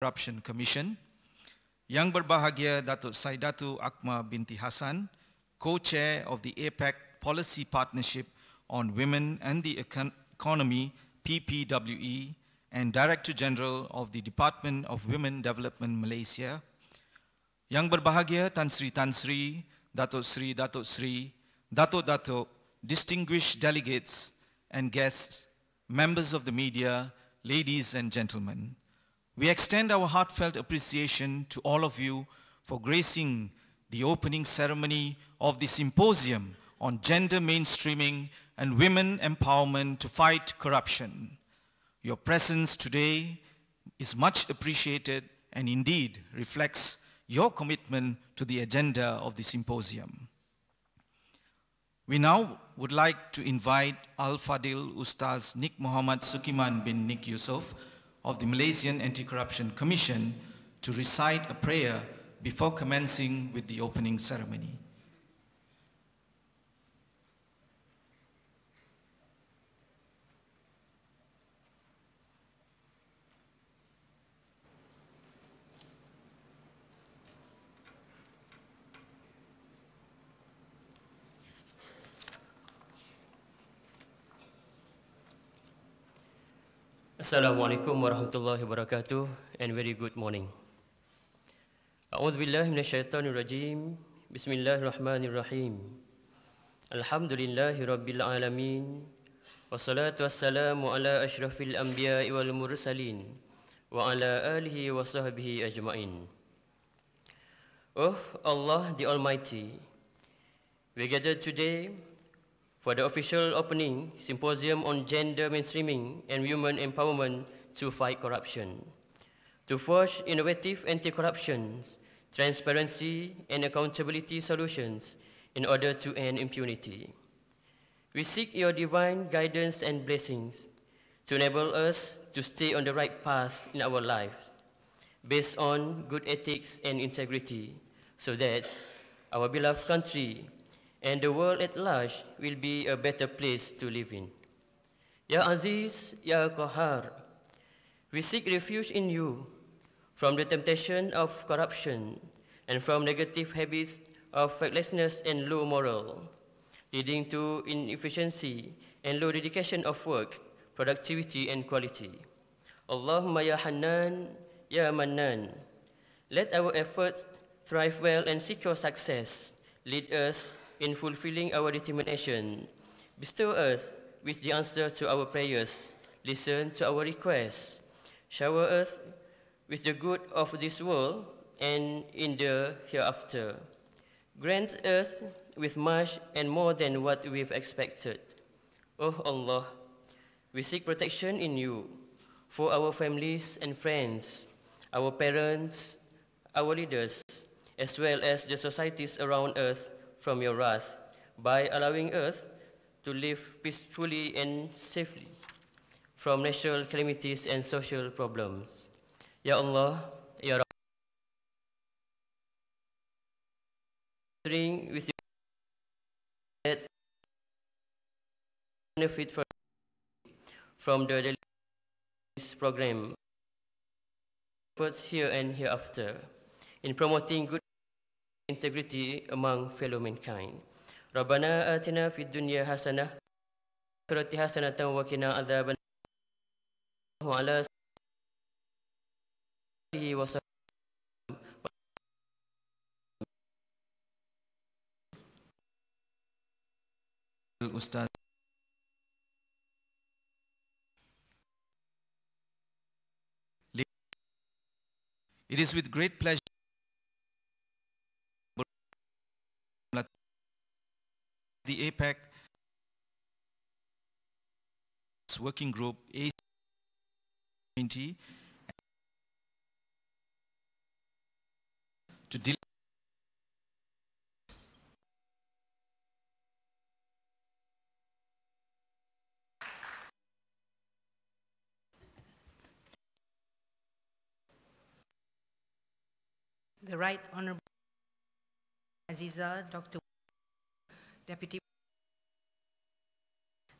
Corruption Commission, Yang Berbahagia Datuk Saidatu Akhma binti Hassan, Co-Chair of the APEC Policy Partnership on Women and the Economy, PPWE, and Director General of the Department of Women Development Malaysia, Yang Berbahagia Tan Sri, Datuk Sri, Datuk, distinguished delegates and guests, members of the media, ladies and gentlemen. We extend our heartfelt appreciation to all of you for gracing the opening ceremony of the Symposium on Gender Mainstreaming and Women Empowerment to Fight Corruption. Your presence today is much appreciated and indeed reflects your commitment to the agenda of the Symposium. We now would like to invite Al-Fadil Ustaz Nik Muhammad Sukiman bin Nik Yusof of the Malaysian Anti-Corruption Commission to recite a prayer before commencing with the opening ceremony. Assalamualaikum warahmatullahi wabarakatuh, and very good morning. A'udzu billahi minasyaitonir rajim. Bismillahirrahmanirrahim. Alhamdulillahi rabbil alamin. Wassalatu wassalamu ala asyrafil anbiya'i wal mursalin wa ala alihi wa sahbihi ajma'in. Oh Allah the Almighty, we gather today for the official opening Symposium on Gender Mainstreaming and Women Empowerment to Fight Corruption, to forge innovative anti-corruption, transparency and accountability solutions in order to end impunity. We seek your divine guidance and blessings to enable us to stay on the right path in our lives, based on good ethics and integrity, so that our beloved country and the world at large will be a better place to live in. Ya Aziz, Ya Qahar, we seek refuge in you from the temptation of corruption and from negative habits of faithlessness and low moral, leading to inefficiency and low dedication of work, productivity and quality. Allahumma ya Hannan, Ya Mannan, let our efforts thrive well and secure success. Lead us in fulfilling our determination. Bestow us with the answer to our prayers. Listen to our requests. Shower us with the good of this world and in the hereafter. Grant us with much and more than what we've expected. Oh Allah, we seek protection in you for our families and friends, our parents, our leaders, as well as the societies around us from your wrath, by allowing us to live peacefully and safely from natural calamities and social problems. Ya Allah, Ya Rabb, with your benefit from the daily program, efforts here and hereafter, in promoting good integrity among fellow mankind. Rabbana atina fid dunya hasanah wa fil akhirati hasanatan wa qina adzaban wa ala alihi wa Ustaz. It is with great pleasure the APEC Working Group A20 to deal the Right Honorable Azizah, Dr. Deputy,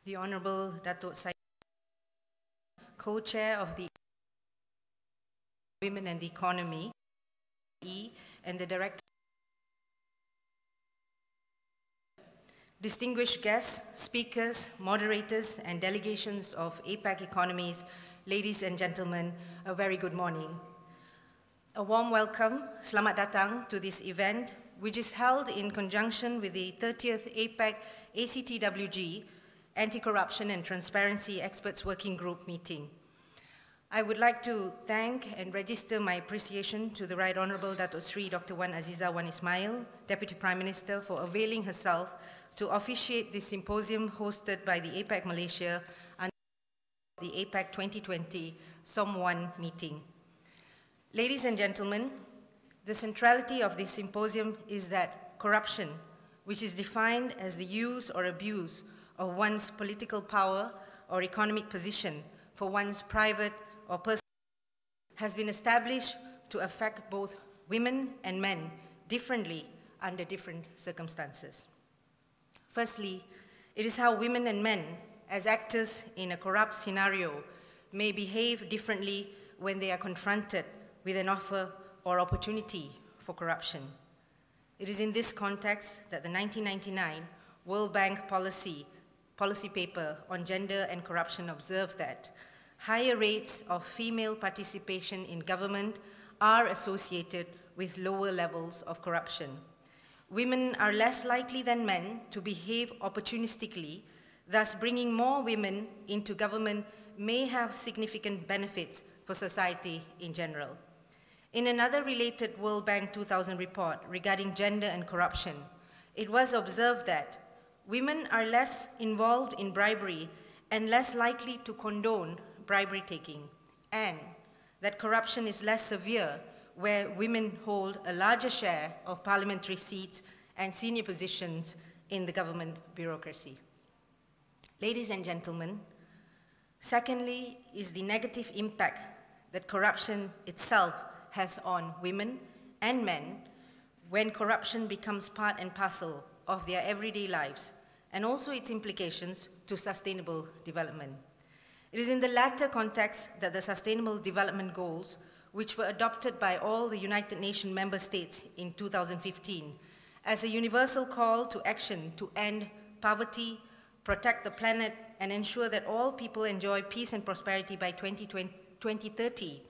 the Honorable Datuk Saidatu, Co-Chair of the Women and the Economy, and the Director. Distinguished guests, speakers, moderators, and delegations of APAC economies, ladies and gentlemen, a very good morning. A warm welcome, selamat datang to this event, which is held in conjunction with the 30th APAC ACTWG Anti-Corruption and Transparency Experts Working Group meeting. I would like to thank and register my appreciation to the Right Honourable Datuk Seri Dr. Wan Azizah Wan Ismail, Deputy Prime Minister, for availing herself to officiate this symposium hosted by the APAC Malaysia under the APAC 2020 SOM1 meeting. Ladies and gentlemen, the centrality of this symposium is that corruption, which is defined as the use or abuse of one's political power or economic position for one's private or personal, has been established to affect both women and men differently under different circumstances. Firstly, it is how women and men, as actors in a corrupt scenario, may behave differently when they are confronted with an offer or opportunity for corruption. It is in this context that the 1999 World Bank policy paper on gender and corruption observed that higher rates of female participation in government are associated with lower levels of corruption. Women are less likely than men to behave opportunistically, thus bringing more women into government may have significant benefits for society in general. In another related World Bank 2000 report regarding gender and corruption, it was observed that women are less involved in bribery and less likely to condone bribery taking, and that corruption is less severe where women hold a larger share of parliamentary seats and senior positions in the government bureaucracy. Ladies and gentlemen, secondly is the negative impact that corruption itself has on women and men when corruption becomes part and parcel of their everyday lives, and also its implications to sustainable development. It is in the latter context that the Sustainable Development Goals, which were adopted by all the United Nations member states in 2015, as a universal call to action to end poverty, protect the planet, and ensure that all people enjoy peace and prosperity by 2030,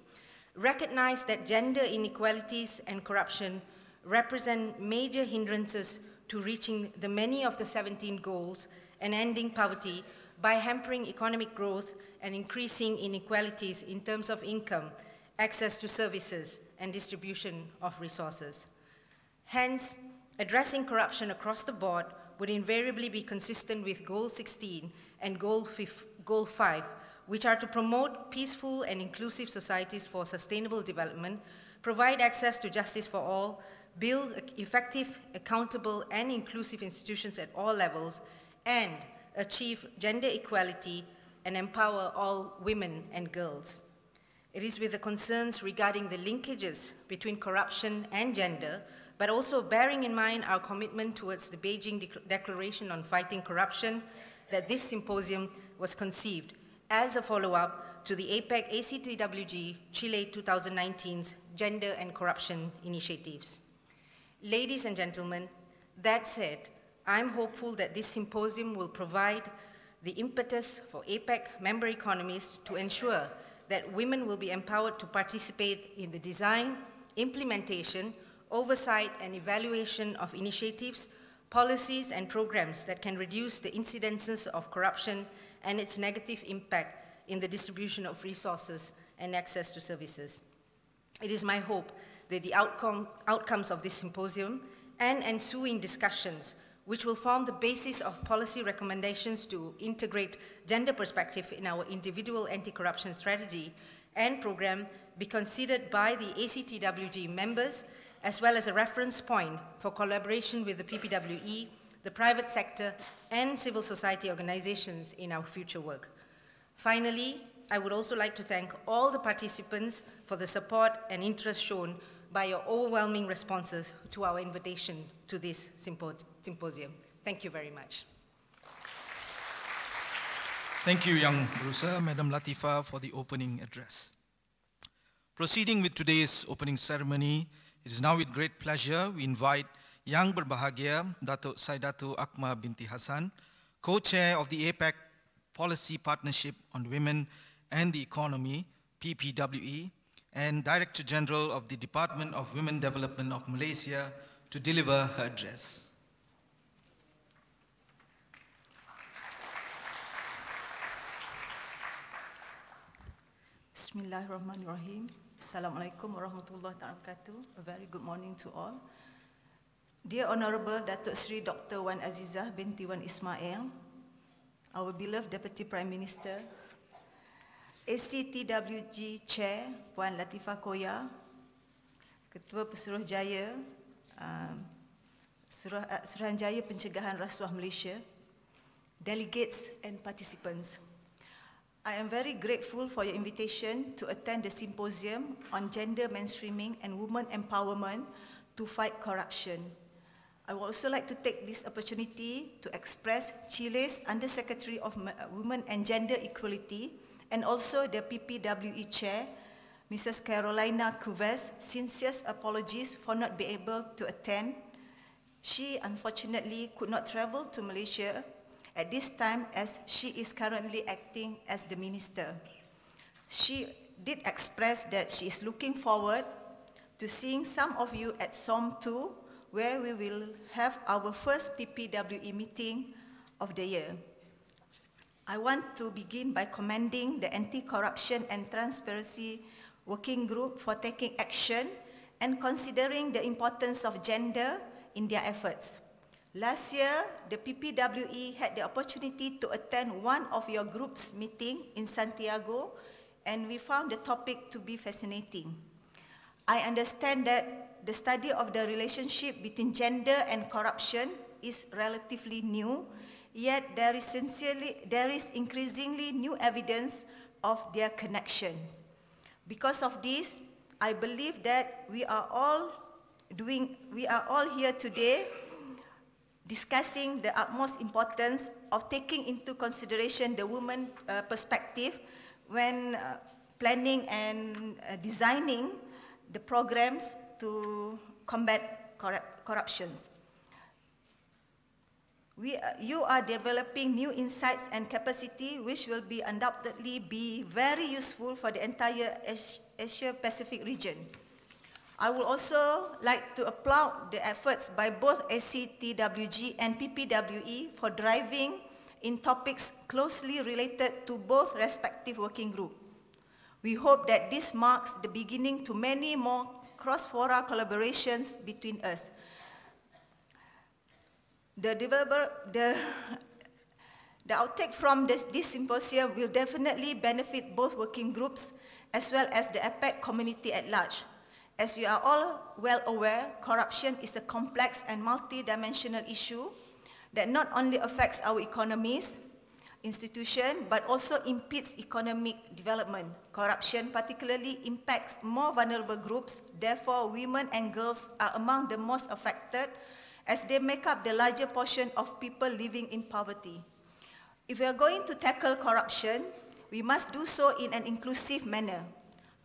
recognize that gender inequalities and corruption represent major hindrances to reaching the many of the 17 goals and ending poverty by hampering economic growth and increasing inequalities in terms of income, access to services, and distribution of resources. Hence, addressing corruption across the board would invariably be consistent with Goal 16 and Goal 5, which are to promote peaceful and inclusive societies for sustainable development, provide access to justice for all, build effective, accountable, and inclusive institutions at all levels, and achieve gender equality and empower all women and girls. It is with the concerns regarding the linkages between corruption and gender, but also bearing in mind our commitment towards the Beijing Declaration on Fighting Corruption, that this symposium was conceived as a follow-up to the APAC ACTWG Chile 2019's Gender and Corruption Initiatives. Ladies and gentlemen, that said, I'm hopeful that this symposium will provide the impetus for APAC member economies to ensure that women will be empowered to participate in the design, implementation, oversight, and evaluation of initiatives, policies, and programs that can reduce the incidences of corruption and its negative impact in the distribution of resources and access to services. It is my hope that the outcomes of this symposium and ensuing discussions, which will form the basis of policy recommendations to integrate gender perspective in our individual anti-corruption strategy and program, be considered by the ACTWG members, as well as a reference point for collaboration with the PPWE, the private sector, and civil society organizations in our future work. Finally, I would also like to thank all the participants for the support and interest shown by your overwhelming responses to our invitation to this symposium. Thank you very much. Thank you, Yang Berusa, Madam Latheefa, for the opening address. Proceeding with today's opening ceremony, it is now with great pleasure we invite Yang Berbahagia Datuk Saidatu Akhma binti Hassan, Co-Chair of the APEC Policy Partnership on Women and the Economy, PPWE, and Director General of the Department of Women Development of Malaysia, to deliver her address. Bismillahirrahmanirrahim. Assalamualaikum warahmatullahi wabarakatuh. A very good morning to all. Dear Honorable Datuk Seri Dr. Wan Azizah binti Wan Ismail, our beloved Deputy Prime Minister, ACTWG Chair Puan Latheefa Koya, Ketua Pesuruhjaya, Suruhanjaya Pencegahan Rasuah Malaysia, delegates and participants. I am very grateful for your invitation to attend the Symposium on Gender Mainstreaming and Women Empowerment to Fight Corruption. I would also like to take this opportunity to express Chile's Undersecretary of Women and Gender Equality and also the PPWE Chair, Mrs. Carolina Cuves, sincerest apologies for not being able to attend. She unfortunately could not travel to Malaysia at this time as she is currently acting as the minister. She did express that she is looking forward to seeing some of you at SOM 2, where we will have our first PPWE meeting of the year. I want to begin by commending the Anti-Corruption and Transparency Working Group for taking action and considering the importance of gender in their efforts. Last year, the PPWE had the opportunity to attend one of your group's meeting in Santiago, and we found the topic to be fascinating. I understand that the study of the relationship between gender and corruption is relatively new, yet there is increasingly new evidence of their connections. Because of this, I believe that we are all here today discussing the utmost importance of taking into consideration the woman perspective when planning and designing the programs to combat corruptions. You are developing new insights and capacity which will undoubtedly be very useful for the entire Asia-Pacific region. I would also like to applaud the efforts by both ACTWG and PPWE for driving in topics closely related to both respective working groups. We hope that this marks the beginning to many more cross-fora collaborations between us. The outtake from this symposium will definitely benefit both working groups as well as the APEC community at large. As you are all well aware, corruption is a complex and multi-dimensional issue that not only affects our economies, institutions, but also impedes economic development. Corruption particularly impacts more vulnerable groups, therefore women and girls are among the most affected as they make up the larger portion of people living in poverty. If we are going to tackle corruption, we must do so in an inclusive manner.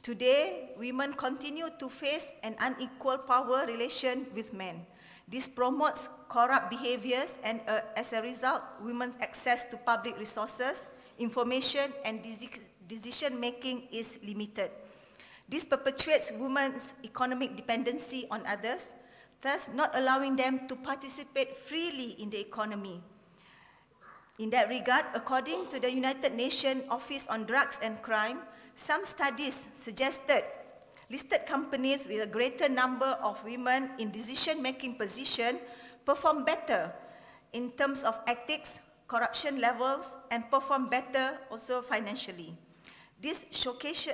Today, women continue to face an unequal power relation with men. This promotes corrupt behaviors and as a result, women's access to public resources, information and decision-making is limited. This perpetuates women's economic dependency on others, thus not allowing them to participate freely in the economy. In that regard, according to the United Nations Office on Drugs and Crime, some studies suggested listed companies with a greater number of women in decision-making position perform better in terms of ethics, corruption levels, and perform better also financially. This showcase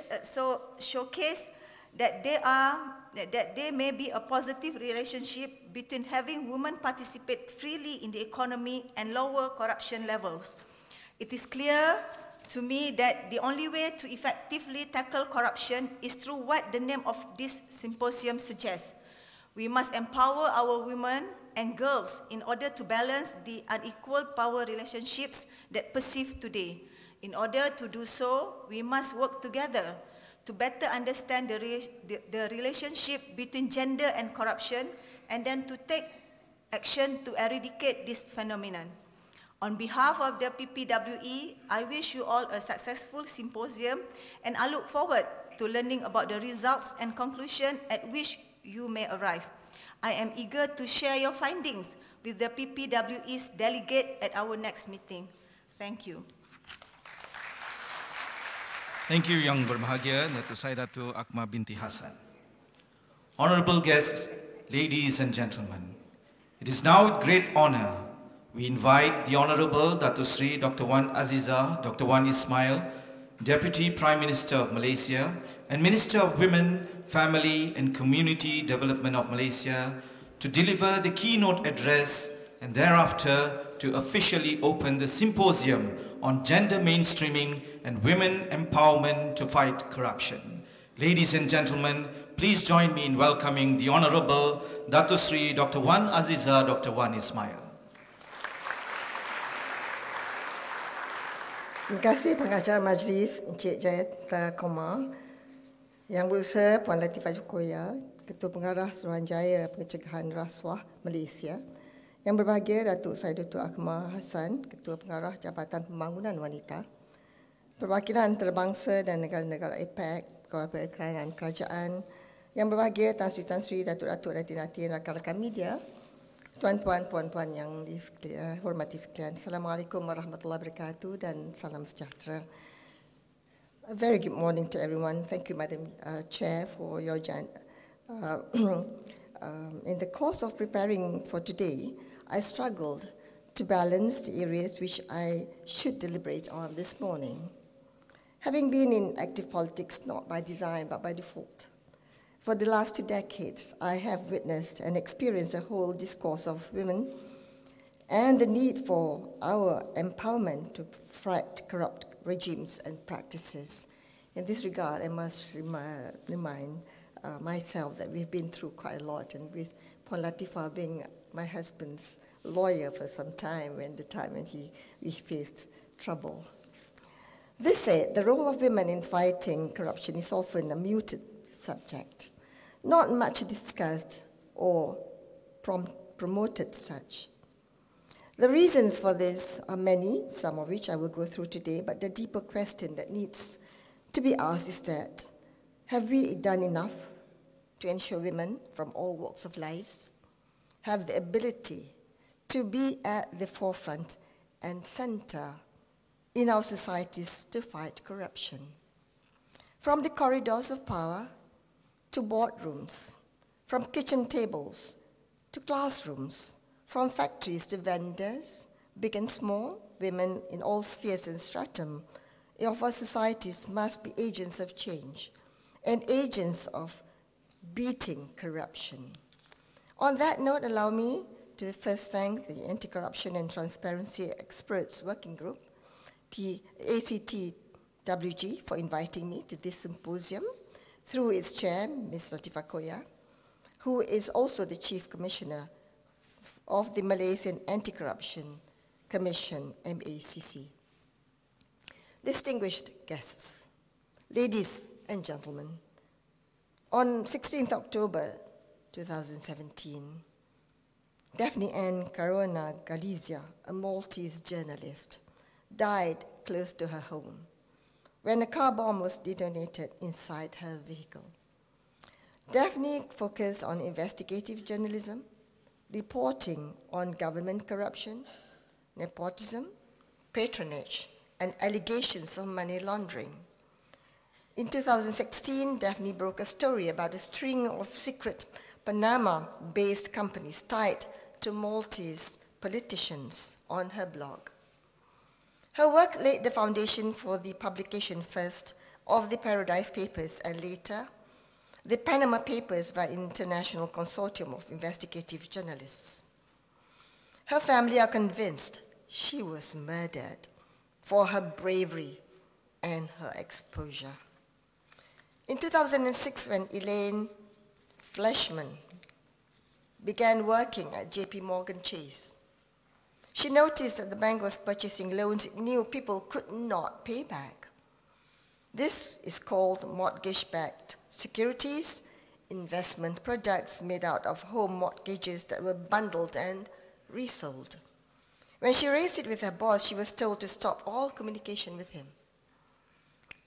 that there may be a positive relationship between having women participate freely in the economy and lower corruption levels. It is clear to me that the only way to effectively tackle corruption is through what the name of this symposium suggests. We must empower our women and girls in order to balance the unequal power relationships that persist today. In order to do so, we must work together to better understand the relationship between gender and corruption, and then to take action to eradicate this phenomenon. On behalf of the PPWE, I wish you all a successful symposium, and I look forward to learning about the results and conclusion at which you may arrive. I am eager to share your findings with the PPWE's delegate at our next meeting. Thank you. Thank you, Yang Berbahagia, Datuk Saidatu Akhma binti Hassan. Honorable guests, ladies and gentlemen, it is now with great honor we invite the Honorable Datuk Seri Dr. Wan Azizah, Dr. Wan Ismail, Deputy Prime Minister of Malaysia and Minister of Women, Family and Community Development of Malaysia to deliver the keynote address and thereafter to officially open the Symposium on Gender Mainstreaming and Women Empowerment to Fight Corruption. Ladies and gentlemen, please join me in welcoming the Honorable Datuk Seri Dr. Wan Azizah, Dr. Wan Ismail. Terima kasih pengacara majlis Encik Jayata Koma, Yang Berusaha Puan Latheefa Koya, Ketua Pengarah Pesuruhjaya Pencegahan Rasuah Malaysia, Yang Berbahagia Datuk Saidatu Akhma Hassan, Ketua Pengarah Jabatan Pembangunan Wanita, Perwakilan Antarabangsa dan negara-negara APEC, Ketua Kerajaan Kerajaan, Yang Berbahagia Tan Sri Datuk-Datuk dan Datin rakan-rakan media, tuan-tuan, puan-puan yang dihormati sekalian. Assalamualaikum warahmatullahi wabarakatuh dan salam sejahtera. A very good morning to everyone. Thank you, Madam Chair, for your in the course of preparing for today, I struggled to balance the areas which I should deliberate on this morning. Having been in active politics not by design but by default, for the last 2 decades, I have witnessed and experienced a whole discourse of women and the need for our empowerment to fight corrupt regimes and practices. In this regard, I must remind myself that we've been through quite a lot, and with Puan Latheefa being my husband's lawyer for some time when we faced trouble. This said, the role of women in fighting corruption is often a muted subject, not much discussed or promoted such. The reasons for this are many, some of which I will go through today, but the deeper question that needs to be asked is that, have we done enough to ensure women from all walks of lives have the ability to be at the forefront and center in our societies to fight corruption? From the corridors of power to boardrooms, from kitchen tables to classrooms, from factories to vendors, big and small, women in all spheres and stratum of our societies must be agents of change and agents of beating corruption. On that note, allow me to first thank the Anti-Corruption and Transparency Experts Working Group, the ACTWG, for inviting me to this symposium, through its chair, Ms. Latheefa Koya, who is also the Chief Commissioner of the Malaysian Anti-Corruption Commission, MACC. Distinguished guests, ladies and gentlemen, on 16th October 2017, Daphne Ann Caruana Galizia, a Maltese journalist, died close to her home when a car bomb was detonated inside her vehicle. Daphne focused on investigative journalism, reporting on government corruption, nepotism, patronage, and allegations of money laundering. In 2016, Daphne broke a story about a string of secret Panama-based companies tied to Maltese politicians on her blog. Her work laid the foundation for the publication first of the Paradise Papers and later the Panama Papers by International Consortium of Investigative Journalists. Her family are convinced she was murdered for her bravery and her exposure. In 2006, when Elaine Fleshman began working at JP Morgan Chase, she noticed that the bank was purchasing loans it knew people could not pay back. This is called mortgage-backed securities, investment products made out of home mortgages that were bundled and resold. When she raised it with her boss, she was told to stop all communication with him.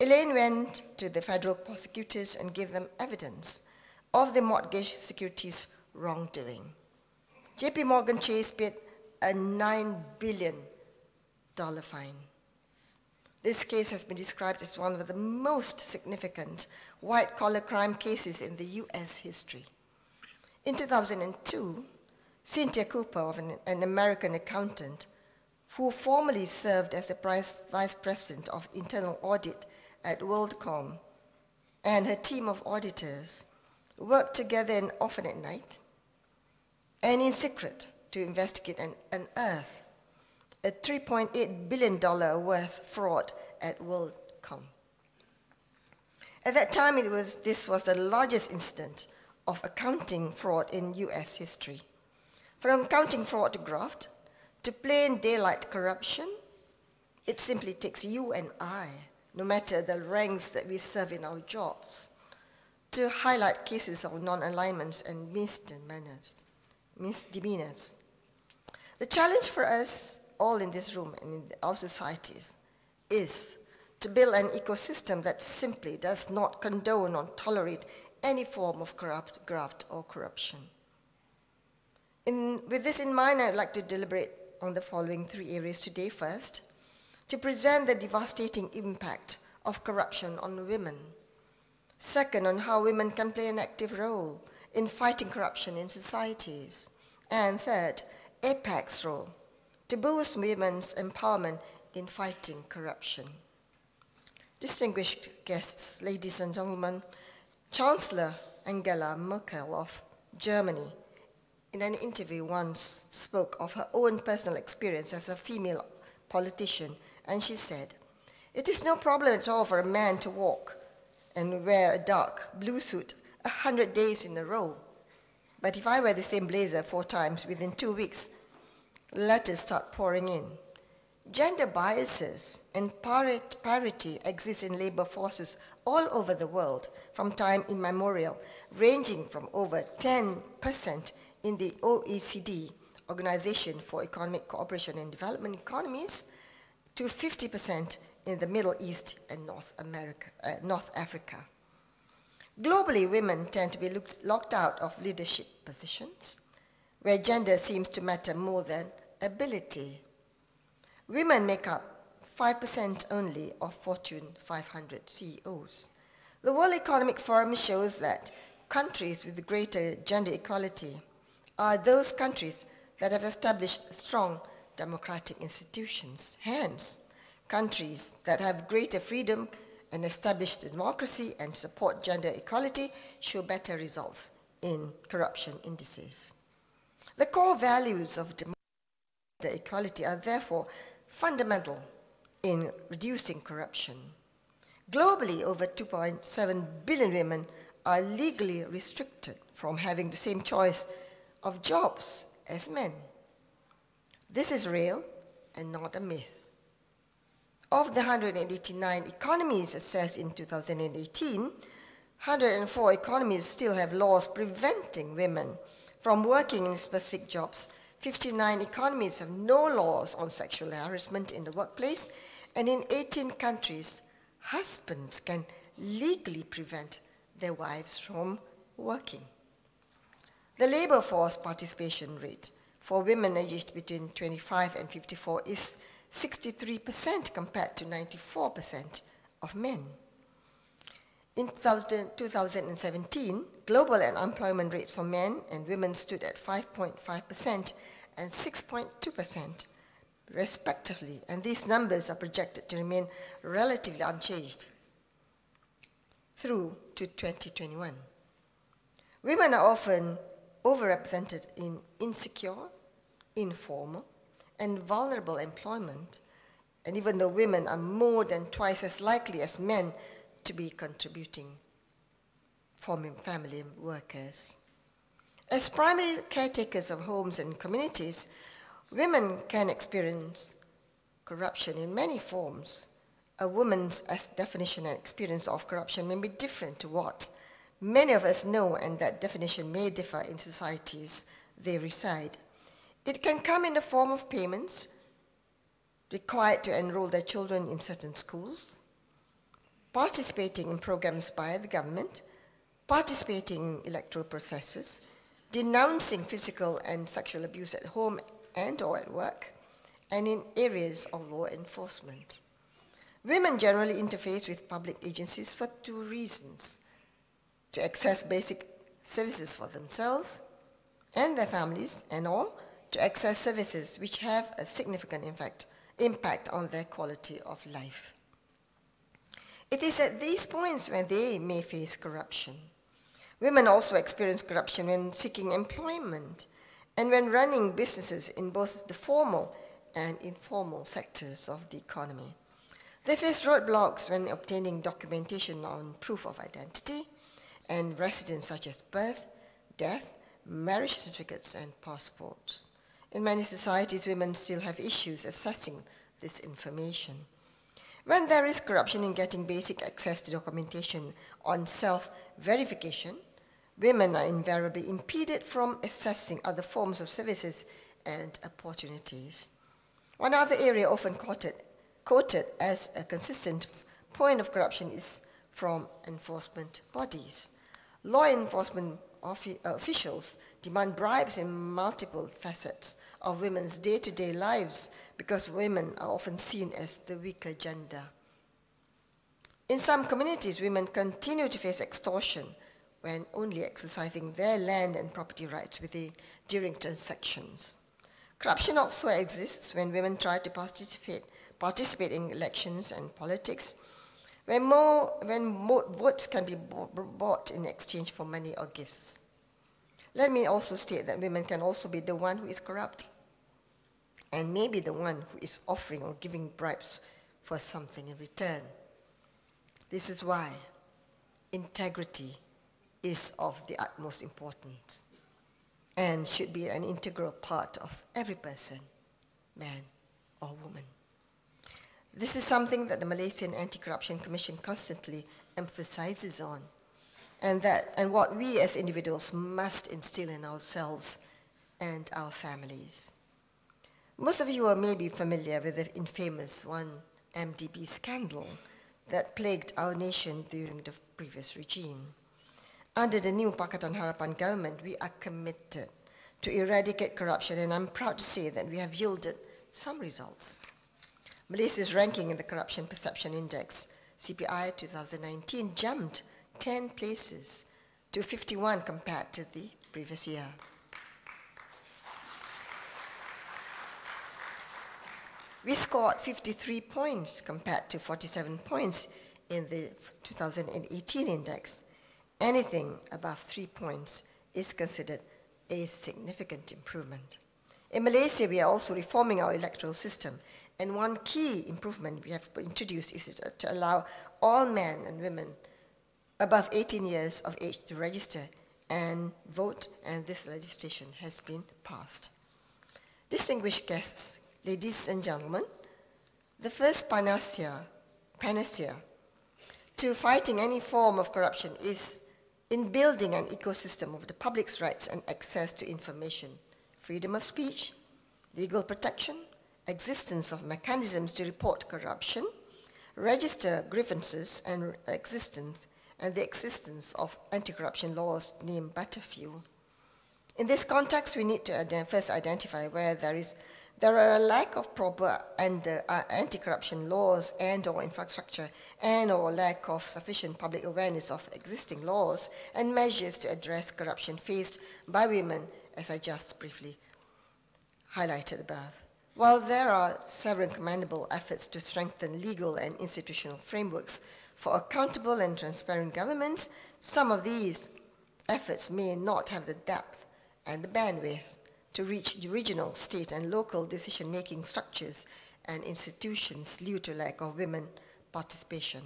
Elaine went to the federal prosecutors and gave them evidence of the mortgage securities wrongdoing. JP Morgan Chase paid a $9 billion fine. This case has been described as one of the most significant white-collar crime cases in the US history. In 2002, Cynthia Cooper, an American accountant, who formerly served as the vice president of internal audit at WorldCom, and her team of auditors worked together often at night and in secret to investigate and unearth a $3.8 billion worth fraud at WorldCom. At that time, this was the largest incident of accounting fraud in US history. From accounting fraud to graft, to plain daylight corruption, it simply takes you and I, no matter the ranks that we serve in our jobs, to highlight cases of non-alignments and misdemeanors. The challenge for us all in this room and in our societies is to build an ecosystem that simply does not condone or tolerate any form of graft or corruption. With this in mind, I'd like to deliberate on the following three areas today. First, to present the devastating impact of corruption on women. Second, on how women can play an active role in fighting corruption in societies. And third, APAC's role to boost women's empowerment in fighting corruption. Distinguished guests, ladies and gentlemen, Chancellor Angela Merkel of Germany, in an interview once spoke of her own personal experience as a female politician, and she said, "It is no problem at all for a man to walk and wear a dark blue suit 100 days in a row. But if I wear the same blazer 4 times within 2 weeks, letters start pouring in." Gender biases and parity exist in labor forces all over the world from time immemorial, ranging from over 10% in the OECD, Organization for Economic Cooperation and Development Economies, to 50% in the Middle East and North Africa. Globally, women tend to be locked out of leadership positions, where gender seems to matter more than ability. Women make up 5% only of Fortune 500 CEOs. The World Economic Forum shows that countries with greater gender equality are those countries that have established strong democratic institutions. Hence, countries that have greater freedom and established democracy and support gender equality show better results in corruption indices. The core values of gender equality are therefore fundamental in reducing corruption. Globally, over 2.7 billion women are legally restricted from having the same choice of jobs as men. This is real and not a myth. Of the 189 economies assessed in 2018, 104 economies still have laws preventing women from working in specific jobs. 59 economies have no laws on sexual harassment in the workplace, and in 18 countries, husbands can legally prevent their wives from working. The labor force participation rate for women aged between 25 and 54 is 63% compared to 94% of men. In 2017, global unemployment rates for men and women stood at 5.5% and 6.2%, respectively, and these numbers are projected to remain relatively unchanged through to 2021. Women are often overrepresented in insecure, informal, and vulnerable employment, and even though women are more than twice as likely as men to be contributing family workers. As primary caretakers of homes and communities, women can experience corruption in many forms, a woman's definition and experience of corruption may be different to what many of us know, and that definition may differ in societies they reside. It can come in the form of payments required to enroll their children in certain schools, participating in programs by the government, participating in electoral processes, denouncing physical and sexual abuse at home and or at work, and in areas of law enforcement. Women generally interface with public agencies for two reasons: to access basic services for themselves and their families, and or to access services which have a significant impact on their quality of life. It is at these points when they may face corruption. Women also experience corruption when seeking employment and when running businesses in both the formal and informal sectors of the economy. They face roadblocks when obtaining documentation on proof of identity and residence such as birth, death, marriage certificates, and passports. In many societies, women still have issues assessing this information. When there is corruption in getting basic access to documentation on self-verification, women are invariably impeded from accessing other forms of services and opportunities. One other area often quoted as a consistent point of corruption is from enforcement bodies. Law enforcement officials demand bribes in multiple facets of women's day-to-day lives because women are often seen as the weaker gender. In some communities, women continue to face extortion when only exercising their land and property rights during transactions. Corruption also exists when women try to participate in elections and politics, when votes can be bought in exchange for money or gifts. Let me also state that women can also be the one who is corrupt, and maybe the one who is offering or giving bribes for something in return. This is why integrity is of the utmost importance and should be an integral part of every person, man or woman. This is something that the Malaysian Anti-Corruption Commission constantly emphasizes on, and what we as individuals must instill in ourselves and our families. Most of you are maybe familiar with the infamous 1MDB scandal that plagued our nation during the previous regime. Under the new Pakatan Harapan government, we are committed to eradicate corruption, and I'm proud to say that we have yielded some results. Malaysia's ranking in the Corruption Perception Index, CPI 2019, jumped 10 places to 51 compared to the previous year. We scored 53 points compared to 47 points in the 2018 index. Anything above 3 points is considered a significant improvement. In Malaysia, we are also reforming our electoral system, and one key improvement we have introduced is to allow all men and women above 18 years of age to register and vote, and this legislation has been passed. Distinguished guests, ladies and gentlemen, the first panacea to fighting any form of corruption is in building an ecosystem of the public's rights and access to information, freedom of speech, legal protection, existence of mechanisms to report corruption, register grievances, and the existence of anti-corruption laws, named but a few. In this context, we need to first identify where there are a lack of proper anti-corruption laws and or infrastructure and or lack of sufficient public awareness of existing laws and measures to address corruption faced by women, as I just briefly highlighted above. While there are several commendable efforts to strengthen legal and institutional frameworks for accountable and transparent governments, some of these efforts may not have the depth and the bandwidth to reach the regional, state, and local decision-making structures and institutions due to lack of women participation.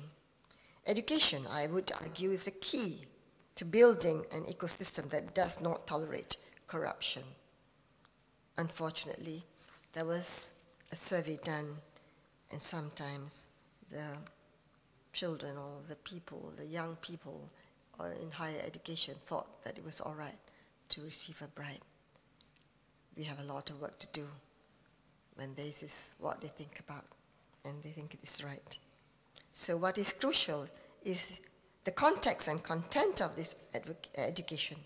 Education, I would argue, is the key to building an ecosystem that does not tolerate corruption. Unfortunately, there was a survey done, and sometimes the children or the people, the young people in higher education thought that it was all right to receive a bribe. We have a lot of work to do when this is what they think about and they think it is right. So what is crucial is the context and content of this education,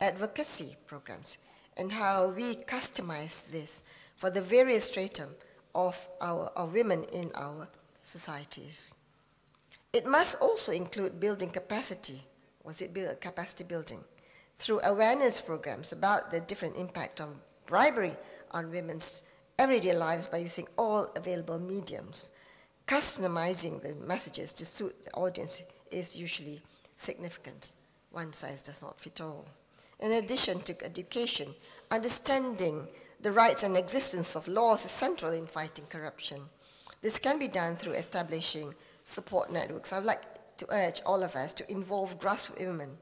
advocacy programs, and how we customize this for the various stratum of women in our societies. It must also include building capacity. Capacity building through awareness programs about the different impact of bribery on women's everyday lives by using all available mediums. Customizing the messages to suit the audience is usually significant. One size does not fit all. In addition to education, understanding the rights and existence of laws is central in fighting corruption. This can be done through establishing support networks. I would like to urge all of us to involve grassroots women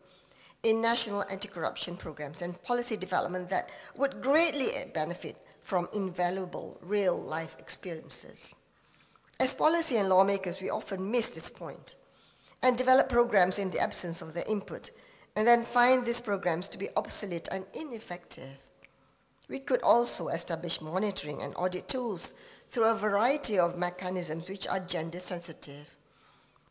in national anti-corruption programs and policy development that would greatly benefit from invaluable real-life experiences. As policy and lawmakers, we often miss this point and develop programs in the absence of their input, and then find these programs to be obsolete and ineffective. We could also establish monitoring and audit tools through a variety of mechanisms which are gender sensitive.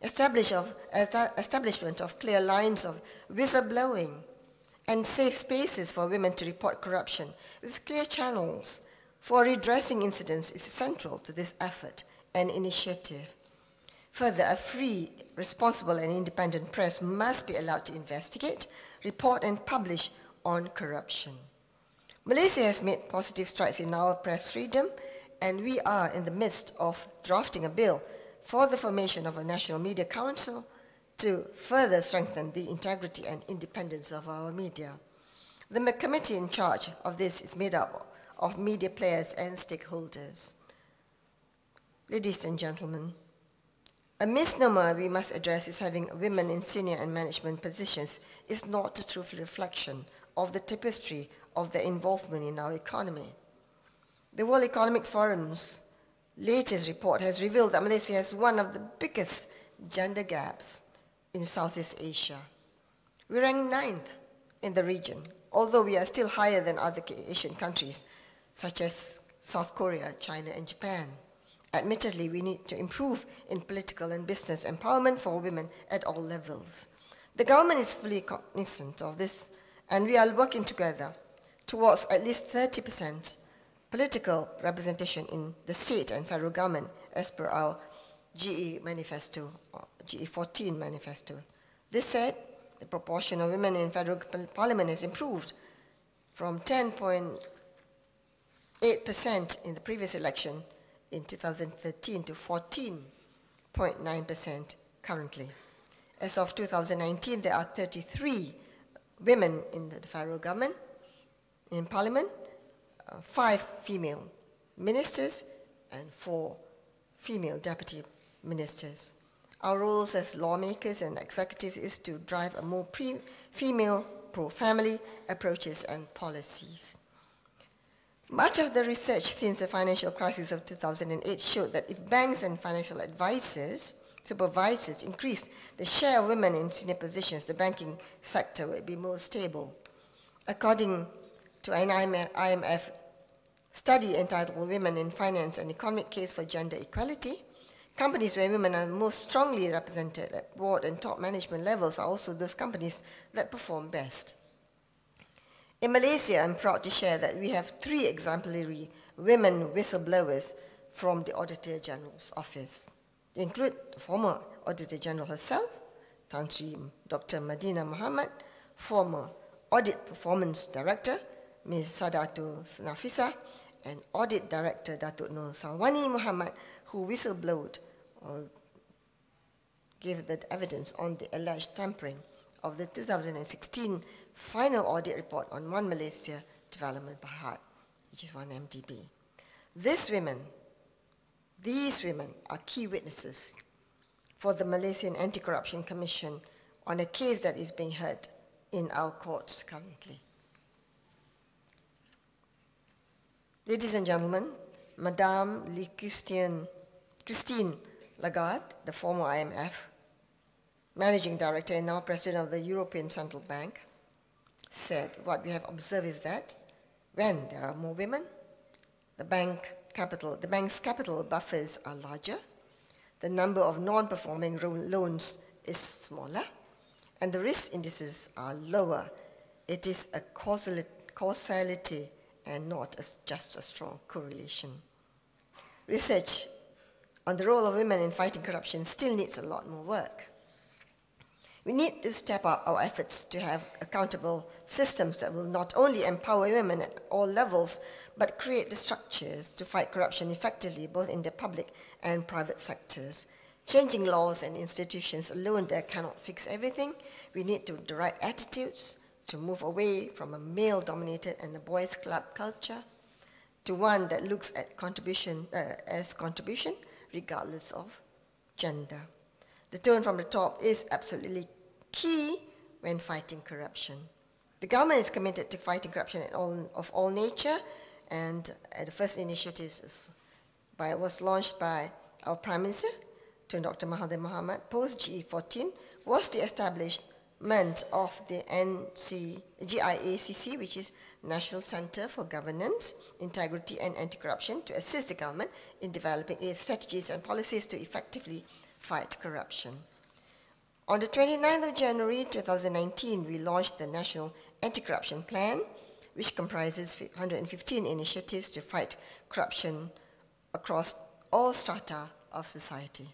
Establishment of clear lines of whistleblowing and safe spaces for women to report corruption with clear channels for redressing incidents is central to this effort and initiative. Further, a free, responsible and independent press must be allowed to investigate, report and publish on corruption. Malaysia has made positive strides in our press freedom, and we are in the midst of drafting a bill for the formation of a National Media Council to further strengthen the integrity and independence of our media. The committee in charge of this is made up of media players and stakeholders. Ladies and gentlemen, a misnomer we must address is having women in senior and management positions is not a true reflection of the tapestry of their involvement in our economy. The World Economic Forum's latest report has revealed that Malaysia has one of the biggest gender gaps in Southeast Asia. We rank 9th in the region, although we are still higher than other Asian countries, such as South Korea, China, and Japan. Admittedly, we need to improve in political and business empowerment for women at all levels. The government is fully cognizant of this, and we are working together towards at least 30% political representation in the state and federal government as per our GE manifesto, or GE 14 manifesto. This said, the proportion of women in federal parliament has improved from 10.8% in the previous election in 2013 to 14.9% currently. As of 2019, there are 33 women in the federal government, in parliament, 5 female ministers, and 4 female deputy ministers. Our roles as lawmakers and executives is to drive a more female, pro-family approaches and policies. Much of the research since the financial crisis of 2008 showed that if banks and financial supervisors increased the share of women in senior positions, the banking sector would be more stable. According to an IMF study entitled Women in Finance, an Economic Case for Gender Equality, companies where women are most strongly represented at board and top management levels are also those companies that perform best. In Malaysia, I'm proud to share that we have 3 exemplary women whistleblowers from the Auditor General's office. They include the former Auditor General herself, Tan Sri Dr. Madina Muhammad, former Audit Performance Director, Ms. Saidatu Nafisa, and Audit Director Datuk Nur Salwani Muhammad, who whistleblowed or gave the evidence on the alleged tampering of the 2016 final audit report on One Malaysia Development Berhad, which is 1MDB. These women are key witnesses for the Malaysian Anti-Corruption Commission on a case that is being heard in our courts currently. Ladies and gentlemen, Madame Christine Lagarde, the former IMF managing director and now president of the European Central Bank, said what we have observed is that when there are more women, the bank's capital buffers are larger, the number of non-performing loans is smaller, and the risk indices are lower. It is a causality and not just a strong correlation. Research on the role of women in fighting corruption still needs a lot more work. We need to step up our efforts to have accountable systems that will not only empower women at all levels, but create the structures to fight corruption effectively, both in the public and private sectors. Changing laws and institutions alone there cannot fix everything. We need the right attitudes to move away from a male-dominated and a boys' club culture to one that looks at contribution as contribution, regardless of gender. The tone from the top is absolutely key when fighting corruption. The government is committed to fighting corruption of all nature, and the first initiative was launched by our Prime Minister, Dr. Mahathir Mohamad, post GE14, was the establishment of the GIACC, which is National Centre for Governance, Integrity and Anti-Corruption, to assist the government in developing its strategies and policies to effectively fight corruption. On the 29th of January 2019, we launched the National Anti-Corruption Plan, which comprises 115 initiatives to fight corruption across all strata of society.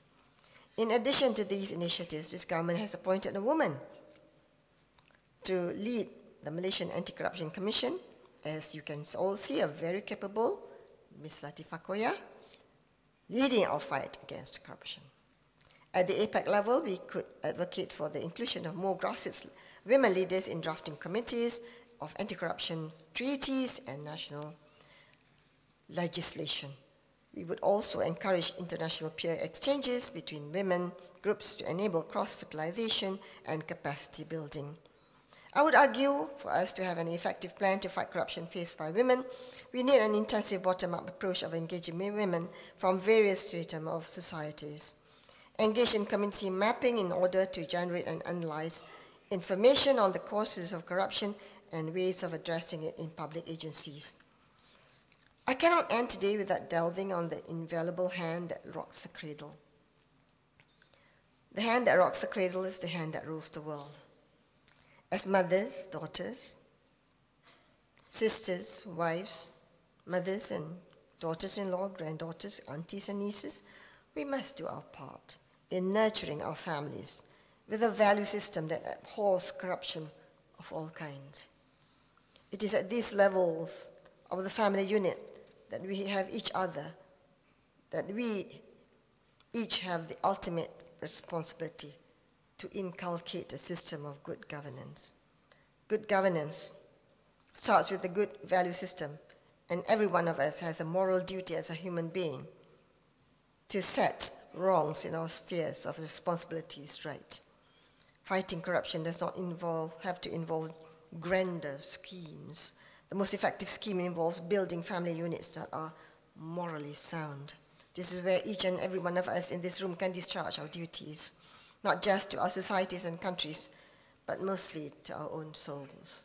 In addition to these initiatives, this government has appointed a woman to lead the Malaysian Anti-Corruption Commission. As you can all see, a very capable Ms. Latheefa Koya, leading our fight against corruption. At the APEC level, we could advocate for the inclusion of more grassroots women leaders in drafting committees of anti-corruption treaties and national legislation. We would also encourage international peer exchanges between women groups to enable cross-fertilization and capacity building. I would argue for us to have an effective plan to fight corruption faced by women, we need an intensive bottom-up approach of engaging women from various strata of societies. Engage in community mapping in order to generate and analyze information on the causes of corruption and ways of addressing it in public agencies. I cannot end today without delving on the invaluable hand that rocks the cradle. The hand that rocks the cradle is the hand that rules the world. As mothers, daughters, sisters, wives, mothers and daughters-in-law, granddaughters, aunties and nieces, we must do our part in nurturing our families with a value system that abhors corruption of all kinds. It is at these levels of the family unit that we have each other, that we each have the ultimate responsibility to inculcate a system of good governance. Good governance starts with a good value system, and every one of us has a moral duty as a human being to set wrongs in our spheres of responsibilities right. Fighting corruption does not have to involve grander schemes. The most effective scheme involves building family units that are morally sound. This is where each and every one of us in this room can discharge our duties, not just to our societies and countries, but mostly to our own souls.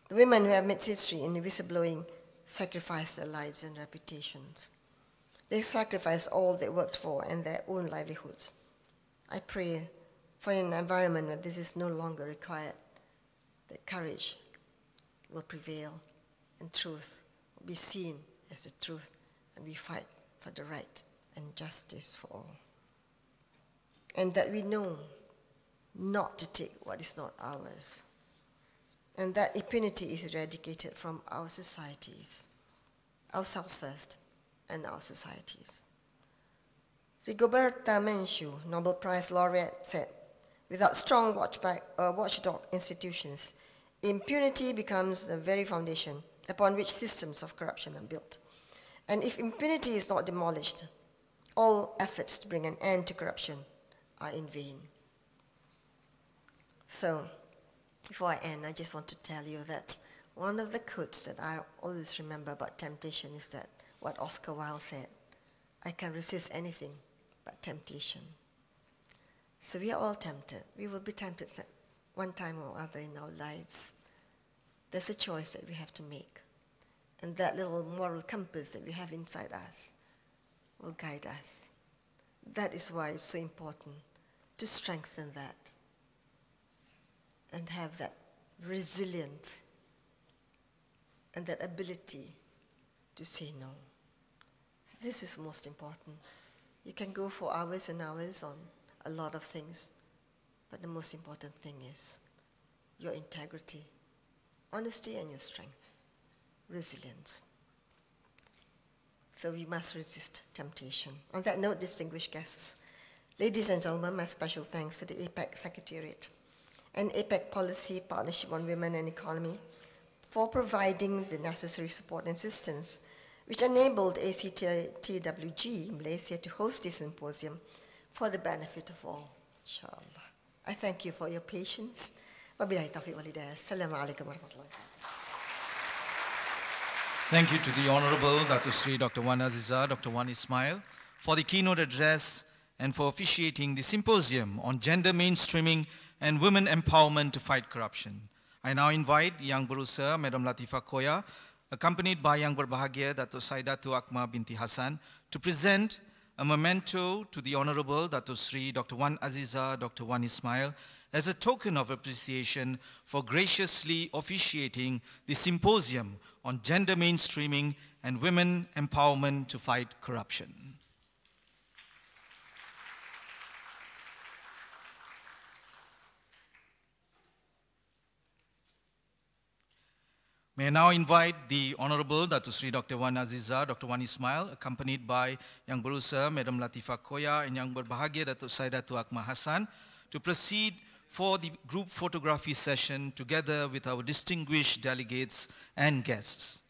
The women who have made history in whistleblowing sacrificed their lives and reputations. They sacrificed all they worked for and their own livelihoods. I pray for an environment where this is no longer required, that courage will prevail and truth will be seen as the truth, and we fight for the right and justice for all. And that we know not to take what is not ours, and that impunity is eradicated from our societies, ourselves first, and our societies. Rigoberta Menchú, Nobel Prize laureate, said, without strong watchdog institutions, impunity becomes the very foundation upon which systems of corruption are built. And if impunity is not demolished, all efforts to bring an end to corruption are in vain. So, before I end, I just want to tell you that one of the quotes that I always remember about temptation is that what Oscar Wilde said, I can resist anything but temptation. So we are all tempted. We will be tempted at one time or other in our lives. There's a choice that we have to make. And that little moral compass that we have inside us will guide us. That is why it's so important to strengthen that and have that resilience and that ability to say no. This is most important. You can go for hours and hours on a lot of things, but the most important thing is your integrity, honesty and your strength, resilience. So we must resist temptation. On that note, distinguished guests, ladies and gentlemen, my special thanks to the APEC Secretariat and APEC Policy Partnership on Women and Economy for providing the necessary support and assistance which enabled ACTWG Malaysia to host this symposium for the benefit of all, inshallah. I thank you for your patience. Wabillahi taufiq wal hidayah. Assalamu alaikum warahmatullahi wabarakatuh. Thank you to the Honorable Datuk Seri Dr. Wan Azizah, Dr. Wan Ismail, for the keynote address and for officiating the symposium on gender mainstreaming and women empowerment to fight corruption. I now invite Yang Berusaha, Madam Latheefa Koya, accompanied by Yang Berbahagia Datuk Saidatu Akhma binti Hassan, to present a memento to the Honorable Datuk Seri Dr. Wan Azizah, Dr. Wan Ismail, as a token of appreciation for graciously officiating the symposium on gender mainstreaming and women empowerment to fight corruption. May I now invite the Honorable Datuk Seri Dr. Wan Azizah, Dr. Wan Ismail, accompanied by Yang Berusaha, Madam Latheefa Koya, and Yang Berbahagia Datuk Saidatu Akhma Hassan, to proceed for the group photography session together with our distinguished delegates and guests.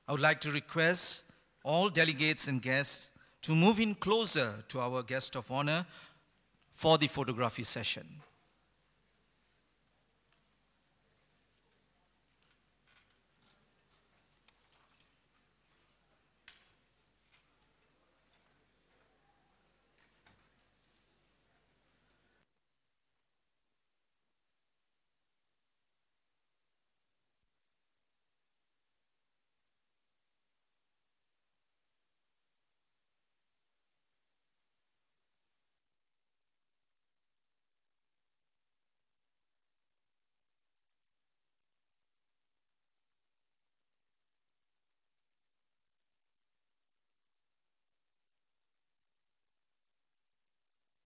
I would like to request all delegates and guests to move in closer to our guest of honor for the photography session.